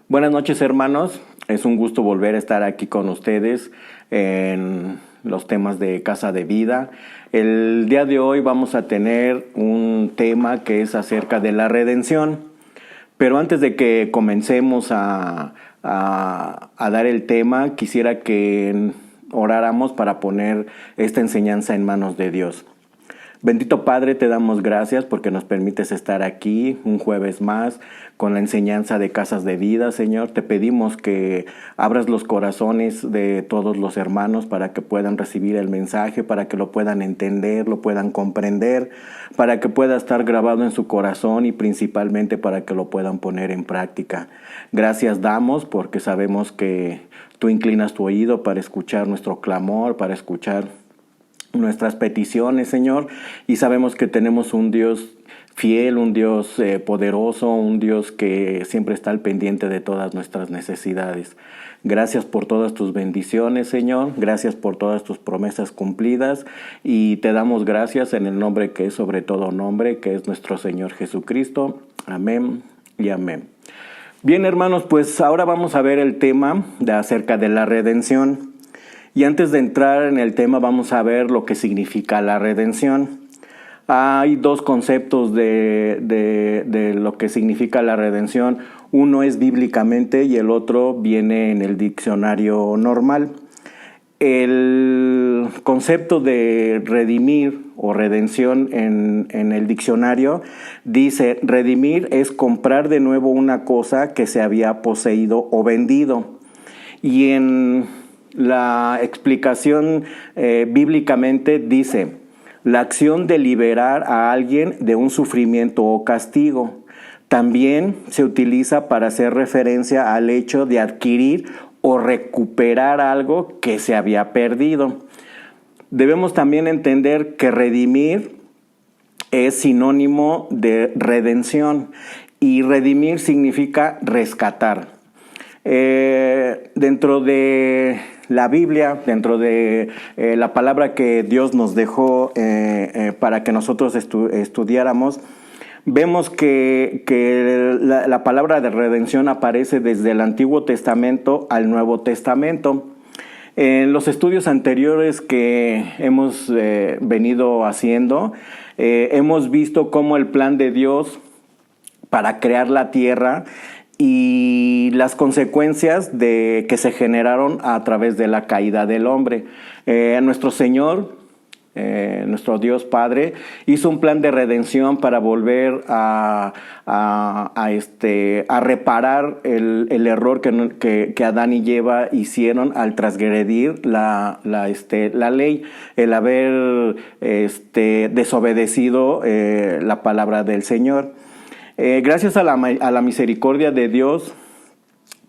Buenas noches, hermanos. Es un gusto volver a estar aquí con ustedes en los temas de Casa de Vida. El día de hoy vamos a tener un tema que es acerca de la redención. Pero antes de que comencemos a dar el tema, quisiera que oráramos para poner esta enseñanza en manos de Dios. Bendito Padre, te damos gracias porque nos permites estar aquí un jueves más con la enseñanza de Casas de Vida, Señor. Te pedimos que abras los corazones de todos los hermanos para que puedan recibir el mensaje, para que lo puedan entender, lo puedan comprender, para que pueda estar grabado en su corazón y principalmente para que lo puedan poner en práctica. Gracias damos porque sabemos que tú inclinas tu oído para escuchar nuestro clamor, para escuchar nuestras peticiones, Señor, y sabemos que tenemos un Dios fiel, un Dios poderoso, un Dios que siempre está al pendiente de todas nuestras necesidades. Gracias por todas tus bendiciones, Señor, gracias por todas tus promesas cumplidas y te damos gracias en el nombre que es sobre todo nombre, que es nuestro Señor Jesucristo. Amén y amén. Bien, hermanos, pues ahora vamos a ver el tema acerca de la redención. Y antes de entrar en el tema vamos a ver lo que significa la redención. Hay dos conceptos de lo que significa la redención. Uno es bíblicamente y el otro viene en el diccionario normal. El concepto de redimir o redención en el diccionario dice: redimir es comprar de nuevo una cosa que se había poseído o vendido. Y en la explicación bíblicamente dice: la acción de liberar a alguien de un sufrimiento o castigo. También se utiliza para hacer referencia al hecho de adquirir o recuperar algo que se había perdido. Debemos también entender que redimir es sinónimo de redención y redimir significa rescatar. Dentro de la Biblia, dentro de la palabra que Dios nos dejó para que nosotros estudiáramos, vemos que la palabra de redención aparece desde el Antiguo Testamento al Nuevo Testamento. En los estudios anteriores que hemos venido haciendo, hemos visto cómo el plan de Dios para crear la tierra y las consecuencias que se generaron a través de la caída del hombre. Nuestro Señor, nuestro Dios Padre, hizo un plan de redención para volver a reparar el error que Adán y Eva hicieron al transgredir la ley, el haber desobedecido la palabra del Señor. Gracias a la misericordia de Dios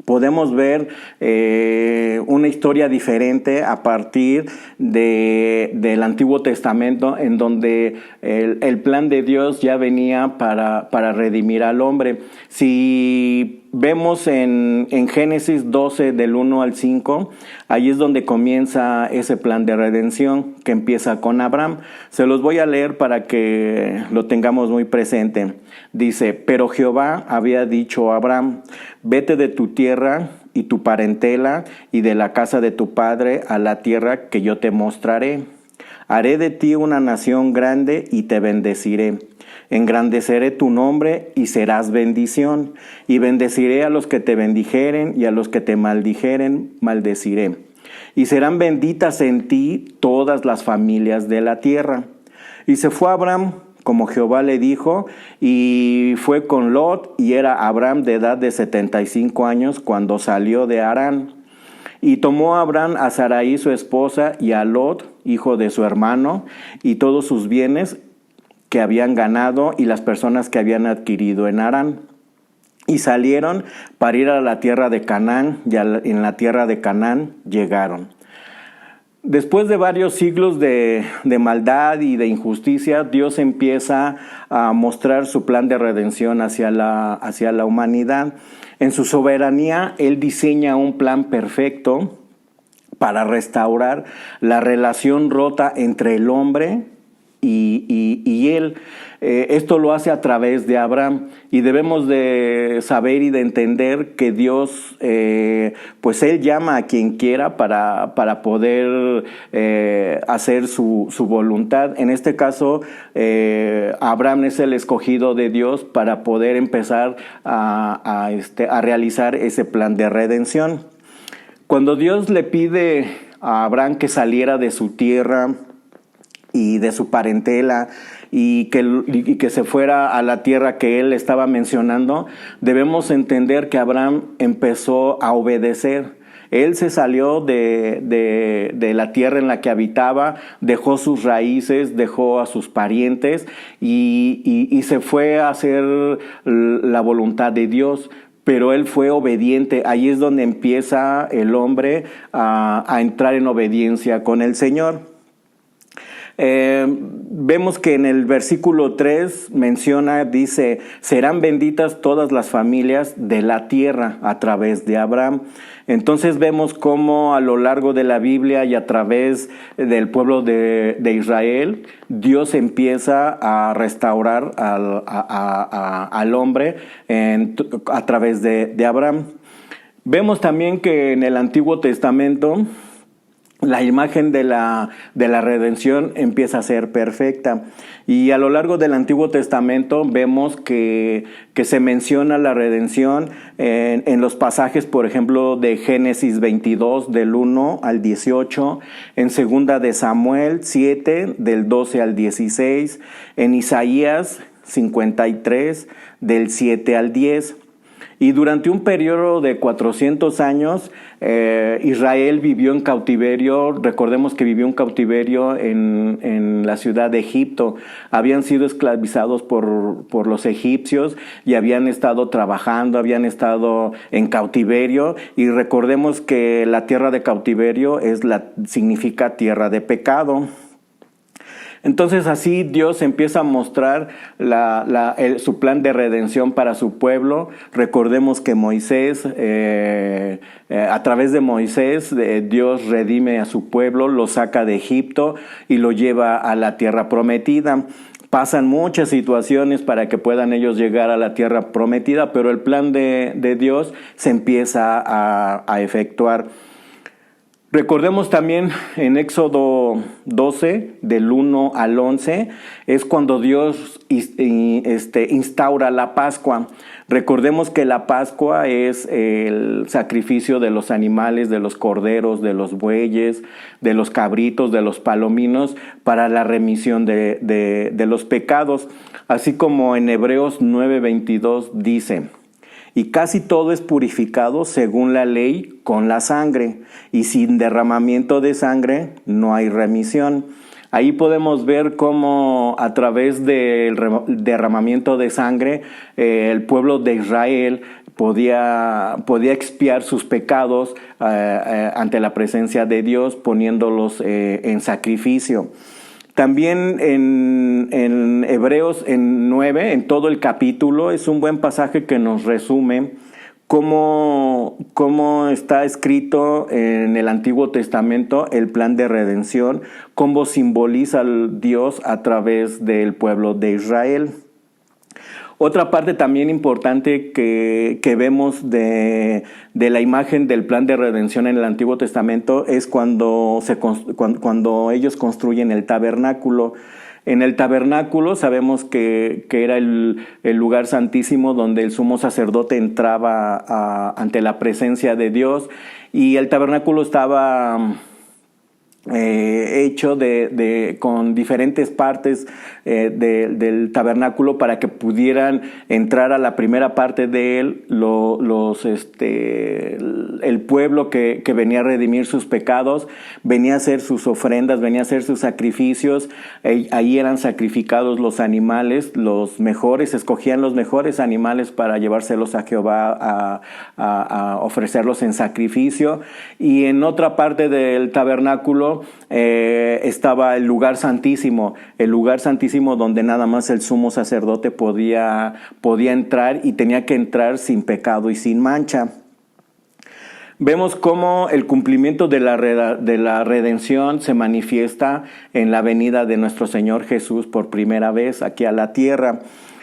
podemos ver una historia diferente a partir del Antiguo Testamento, en donde el plan de Dios ya venía para redimir al hombre. Si vemos en Génesis 12 del 1 al 5, ahí es donde comienza ese plan de redención que empieza con Abraham. Se los voy a leer para que lo tengamos muy presente. Dice: pero Jehová había dicho a Abraham: vete de tu tierra y tu parentela y de la casa de tu padre a la tierra que yo te mostraré. Haré de ti una nación grande y te bendeciré. Engrandeceré tu nombre y serás bendición. Y bendeciré a los que te bendijeren y a los que te maldijeren maldeciré. Y serán benditas en ti todas las familias de la tierra. Y se fue Abraham como Jehová le dijo, y fue con Lot, y era Abraham de edad de 75 años cuando salió de Harán. Y tomó Abraham a Sarai su esposa y a Lot, hijo de su hermano, y todos sus bienes que habían ganado y las personas que habían adquirido en Harán. Y salieron para ir a la tierra de Canaán, y en la tierra de Canaán llegaron. Después de varios siglos de maldad y de injusticia, Dios empieza a mostrar su plan de redención hacia la humanidad. En su soberanía, Él diseña un plan perfecto para restaurar la relación rota entre el hombre y él. Esto lo hace a través de Abraham, y debemos de saber y de entender que Dios, pues Él llama a quien quiera para poder hacer su voluntad. En este caso, Abraham es el escogido de Dios para poder empezar a realizar ese plan de redención. Cuando Dios le pide a Abraham que saliera de su tierra y de su parentela, y que se fuera a la tierra que él estaba mencionando, debemos entender que Abraham empezó a obedecer. Él se salió de la tierra en la que habitaba, dejó sus raíces, dejó a sus parientes y se fue a hacer la voluntad de Dios. Pero él fue obediente. Ahí es donde empieza el hombre a entrar en obediencia con el Señor. Vemos que en el versículo 3 dice, serán benditas todas las familias de la tierra a través de Abraham. Entonces vemos cómo a lo largo de la Biblia y a través del pueblo de Israel, Dios empieza a restaurar al hombre a través de Abraham. Vemos también que en el Antiguo Testamento la imagen de la redención empieza a ser perfecta. Y a lo largo del Antiguo Testamento vemos que se menciona la redención en los pasajes, por ejemplo, de Génesis 22, del 1 al 18, en 2 de Samuel 7, del 12 al 16, en Isaías 53, del 7 al 10. Y durante un periodo de 400 años, Israel vivió en cautiverio. Recordemos que vivió en cautiverio en la ciudad de Egipto. Habían sido esclavizados por los egipcios y habían estado trabajando, habían estado en cautiverio. Y recordemos que la tierra de cautiverio significa tierra de pecado. Entonces así Dios empieza a mostrar su plan de redención para su pueblo. Recordemos que Moisés, a través de Moisés, Dios redime a su pueblo, lo saca de Egipto y lo lleva a la tierra prometida. Pasan muchas situaciones para que puedan ellos llegar a la tierra prometida, pero el plan de Dios se empieza a efectuar. Recordemos también en Éxodo 12, del 1 al 11, es cuando Dios instaura la Pascua. Recordemos que la Pascua es el sacrificio de los animales, de los corderos, de los bueyes, de los cabritos, de los palominos, para la remisión de los pecados. Así como en Hebreos 9:22 dice: y casi todo es purificado según la ley con la sangre, y sin derramamiento de sangre no hay remisión. Ahí podemos ver cómo a través del derramamiento de sangre el pueblo de Israel podía expiar sus pecados ante la presencia de Dios, poniéndolos en sacrificio. También en Hebreos 9, en todo el capítulo, es un buen pasaje que nos resume cómo está escrito en el Antiguo Testamento el plan de redención, cómo simboliza Dios a través del pueblo de Israel. Otra parte también importante que vemos de la imagen del plan de redención en el Antiguo Testamento es cuando ellos construyen el tabernáculo. En el tabernáculo sabemos que era el lugar santísimo donde el sumo sacerdote entraba ante la presencia de Dios, y el tabernáculo estaba hecho con diferentes partes del tabernáculo para que pudieran entrar a la primera parte de él el pueblo que venía a redimir sus pecados, venía a hacer sus ofrendas, venía a hacer sus sacrificios. Ahí eran sacrificados los animales, los mejores, escogían los mejores animales para llevárselos a Jehová a ofrecerlos en sacrificio. Y en otra parte del tabernáculo estaba el lugar santísimo donde nada más el sumo sacerdote podía entrar, y tenía que entrar sin pecado y sin mancha. vemos cómo el cumplimiento de la redención se manifiesta en la venida de nuestro Señor Jesús por primera vez aquí a la tierra.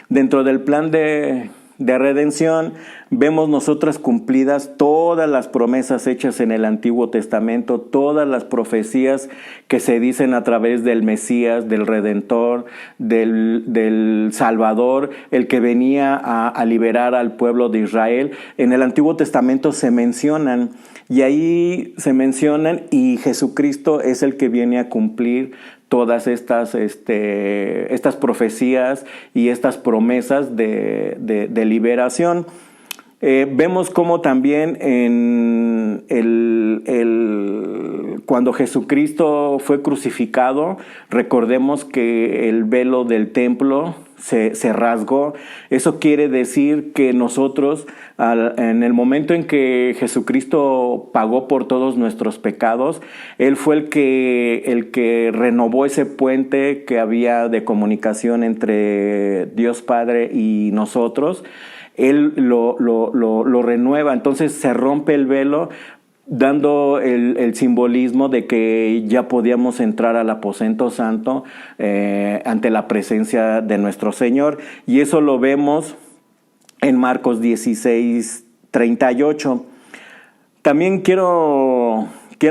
Dentro del plan de redención, vemos nosotras cumplidas todas las promesas hechas en el Antiguo Testamento, todas las profecías que se dicen a través del Mesías, del Redentor, del Salvador, el que venía a liberar al pueblo de Israel. En el Antiguo Testamento se mencionan, y ahí se mencionan, y Jesucristo es el que viene a cumplir todas estas profecías y estas promesas de liberación. Vemos cómo también cuando Jesucristo fue crucificado, recordemos que el velo del templo se rasgó. Eso quiere decir que nosotros, en el momento en que Jesucristo pagó por todos nuestros pecados, Él fue el que renovó ese puente que había de comunicación entre Dios Padre y nosotros. Él lo renueva, entonces se rompe el velo, dando el simbolismo de que ya podíamos entrar al aposento santo ante la presencia de nuestro Señor. Y eso lo vemos en Marcos 16:38. También quiero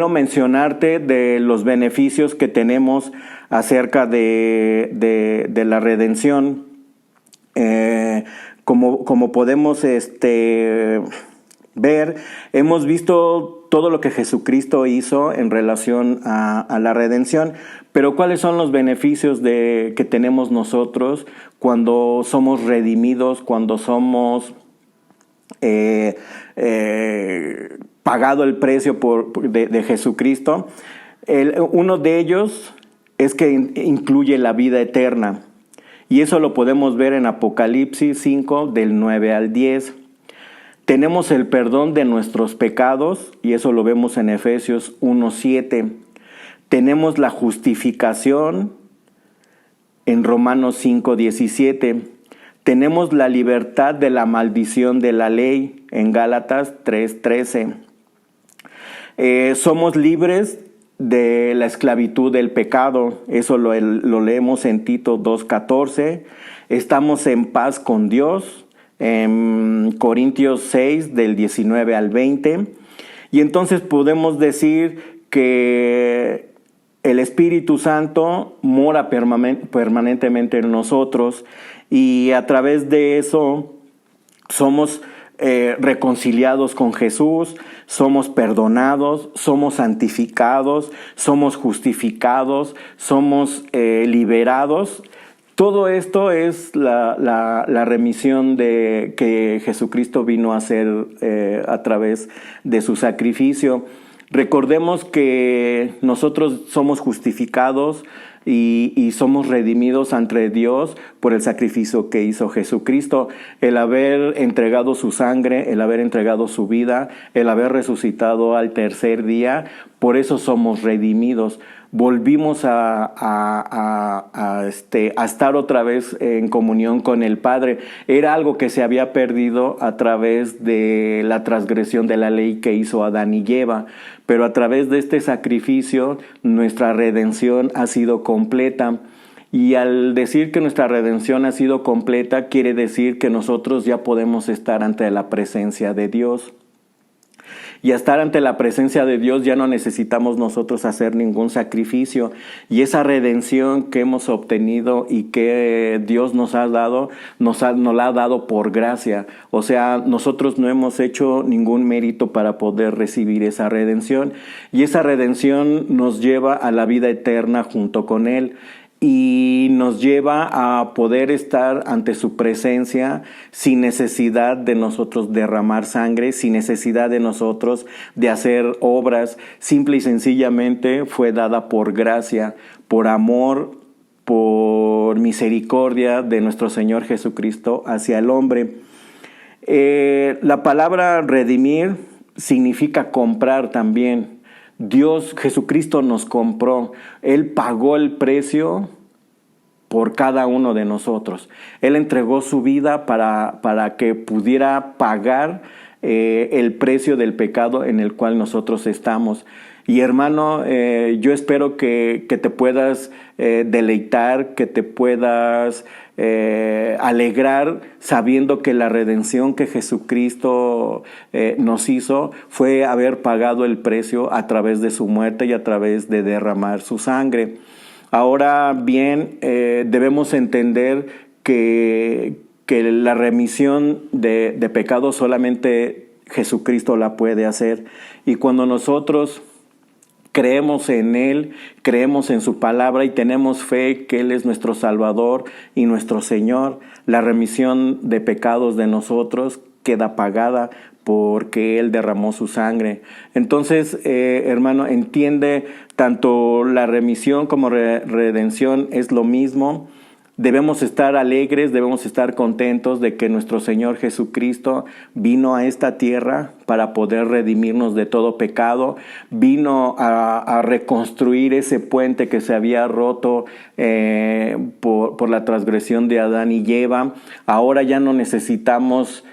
mencionarte de los beneficios que tenemos acerca de la redención. Como podemos ver, hemos visto todo lo que Jesucristo hizo en relación a la redención, pero ¿cuáles son los beneficios que tenemos nosotros cuando somos redimidos, cuando somos pagado el precio de Jesucristo? Uno de ellos es que incluye la vida eterna. Y eso lo podemos ver en Apocalipsis 5, del 9 al 10. Tenemos el perdón de nuestros pecados, y eso lo vemos en Efesios 1:7. Tenemos la justificación en Romanos 5:17. Tenemos la libertad de la maldición de la ley en Gálatas 3:13. Somos libres de la esclavitud del pecado, eso lo leemos en Tito 2:14. Estamos en paz con Dios, en Corintios 6, del 19 al 20. Y entonces podemos decir que el Espíritu Santo mora permanentemente en nosotros, y a través de eso somos reconciliados con Jesús, somos perdonados, somos santificados, somos justificados, somos liberados. Todo esto es la remisión que Jesucristo vino a hacer a través de su sacrificio. Recordemos que nosotros somos justificados y somos redimidos ante Dios por el sacrificio que hizo Jesucristo, el haber entregado su sangre, el haber entregado su vida, el haber resucitado al tercer día. Por eso somos redimidos. Volvimos a estar otra vez en comunión con el Padre. Era algo que se había perdido a través de la transgresión de la ley que hizo Adán y Eva, pero a través de este sacrificio nuestra redención ha sido completa. Y al decir que nuestra redención ha sido completa, quiere decir que nosotros ya podemos estar ante la presencia de Dios. Y a estar ante la presencia de Dios ya no necesitamos nosotros hacer ningún sacrificio. Y esa redención que hemos obtenido y que Dios nos ha dado, nos la ha dado por gracia. O sea, nosotros no hemos hecho ningún mérito para poder recibir esa redención. Y esa redención nos lleva a la vida eterna junto con Él. Y nos lleva a poder estar ante su presencia sin necesidad de nosotros derramar sangre, sin necesidad de nosotros de hacer obras. Simple y sencillamente fue dada por gracia, por amor, por misericordia de nuestro Señor Jesucristo hacia el hombre. La palabra redimir significa comprar también. Dios, Jesucristo nos compró. Él pagó el precio por cada uno de nosotros. Él entregó su vida para que pudiera pagar el precio del pecado en el cual nosotros estamos. Y hermano, yo espero que te puedas deleitar, que te puedas alegrar sabiendo que la redención que Jesucristo nos hizo fue haber pagado el precio a través de su muerte y a través de derramar su sangre. Ahora bien, debemos entender que la remisión de pecados solamente Jesucristo la puede hacer. Y cuando nosotros creemos en Él, creemos en su palabra y tenemos fe que Él es nuestro Salvador y nuestro Señor, la remisión de pecados de nosotros queda pagada porque Él derramó su sangre. Entonces, hermano, entiende, tanto la remisión como redención es lo mismo. Debemos estar alegres, debemos estar contentos de que nuestro Señor Jesucristo vino a esta tierra para poder redimirnos de todo pecado, vino a reconstruir ese puente que se había roto por la transgresión de Adán y Eva. Ahora ya no necesitamos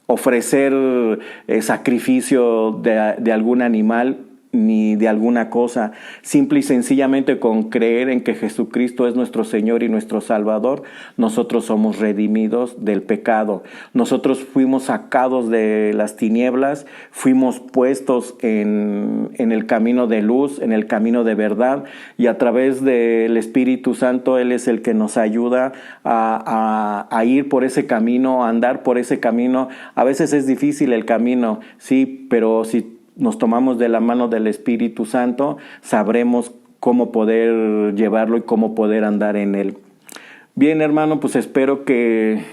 ofrecer sacrificio de algún animal ni de alguna cosa, simple y sencillamente con creer en que Jesucristo es nuestro Señor y nuestro Salvador, nosotros somos redimidos del pecado. Nosotros fuimos sacados de las tinieblas, fuimos puestos en el camino de luz, en el camino de verdad, y a través del Espíritu Santo Él es el que nos ayuda a ir por ese camino, a andar por ese camino. A veces es difícil el camino, sí, pero si nos tomamos de la mano del Espíritu Santo, sabremos cómo poder llevarlo y cómo poder andar en él. Bien, hermano, pues espero que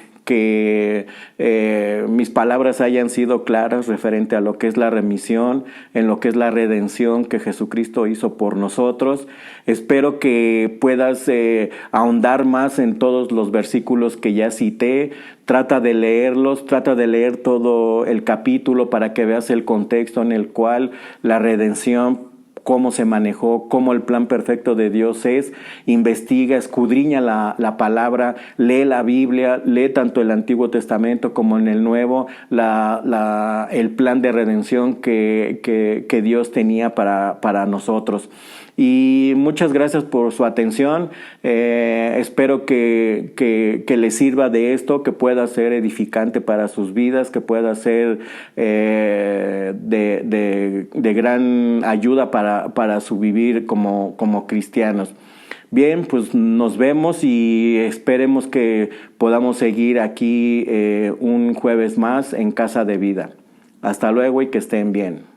mis palabras hayan sido claras referente a lo que es la remisión, en lo que es la redención que Jesucristo hizo por nosotros. Espero que puedas ahondar más en todos los versículos que ya cité. Trata de leerlos, trata de leer todo el capítulo para que veas el contexto en el cual la redención, cómo se manejó, cómo el plan perfecto de Dios es. Investiga, escudriña la palabra, lee la Biblia, lee tanto el Antiguo Testamento como en el Nuevo, el plan de redención que Dios tenía para nosotros. Y muchas gracias por su atención. Espero que les sirva de esto, que pueda ser edificante para sus vidas, que pueda ser de gran ayuda para su vivir como cristianos. Bien, pues nos vemos y esperemos que podamos seguir aquí un jueves más en Casa de Vida. Hasta luego y que estén bien.